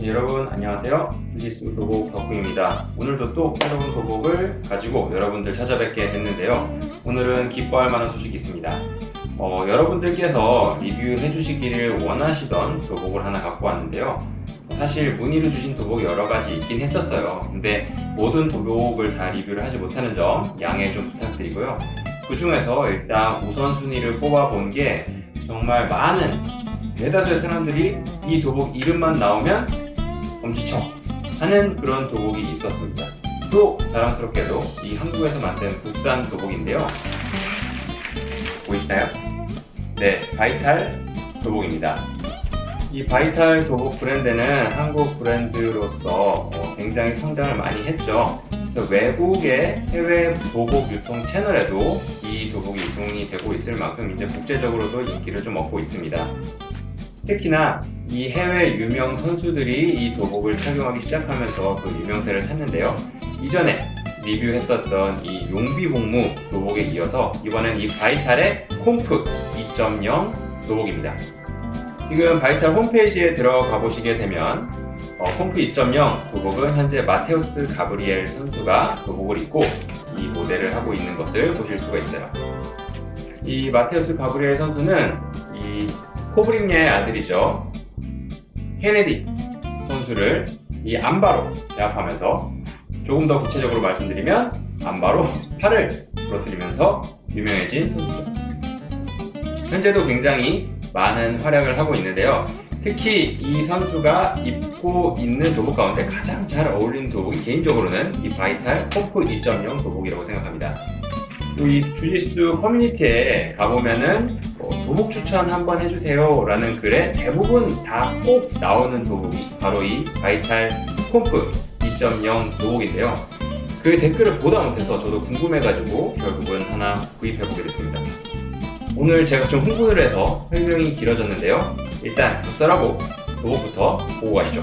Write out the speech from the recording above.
여러분 안녕하세요. 주짓수 도복 덕후입니다. 오늘도 또 새로운 도복을 가지고 여러분들 찾아뵙게 됐는데요. 오늘은 기뻐할 만한 소식이 있습니다. 여러분들께서 리뷰해 주시기를 원하시던 도복을 하나 갖고 왔는데요. 사실 문의를 주신 도복이 여러 가지 있긴 했었어요. 근데 모든 도복을 다 리뷰를 하지 못하는 점 양해 좀 부탁드리고요. 그 중에서 일단 우선순위를 뽑아본 게 정말 많은 대다수의 사람들이 이 도복 이름만 나오면 엄지척 하는 그런 도복이 있었습니다. 또 자랑스럽게도 이 한국에서 만든 국산 도복인데요. 보이시나요? 네, 바이탈 도복입니다. 이 바이탈 도복 브랜드는 한국 브랜드로서 굉장히 성장을 많이 했죠. 그래서 외국의 해외 도복 유통 채널에도 이 도복이 유통이 되고 있을 만큼 이제 국제적으로도 인기를 좀 얻고 있습니다. 특히나 이 해외 유명 선수들이 이 도복을 착용하기 시작하면서 그 유명세를 탔는데요. 이전에 리뷰했었던 이 용비복무 도복에 이어서 이번엔 이 바이탈의 콤프 2.0 도복입니다. 지금 바이탈 홈페이지에 들어가 보시게 되면 콤프 2.0 도복은 현재 마테우스 가브리엘 선수가 도복을 입고 이 모델을 하고 있는 것을 보실 수가 있어요. 이 마테우스 가브리엘 선수는 이 코브림야의 아들이죠. 케네디 선수를 이 안바로 제압하면서, 조금 더 구체적으로 말씀드리면 안바로 팔을 부러뜨리면서 유명해진 선수죠. 현재도 굉장히 많은 활약을 하고 있는데요. 특히 이 선수가 입고 있는 도복 가운데 가장 잘 어울리는 도복이 개인적으로는 이 바이탈 콤프 2.0 도복이라고 생각합니다. 또 이 주짓수 커뮤니티에 가보면은 도복 추천 한번 해주세요 라는 글에 대부분 다 꼭 나오는 도복이 바로 이 바이탈 콤프 2.0 도복인데요. 그 댓글을 보다 못해서 저도 궁금해가지고 결국은 하나 구입해보게 됐습니다. 오늘 제가 좀 흥분을 해서 설명이 길어졌는데요. 일단 적절하고 도복부터 보고 가시죠.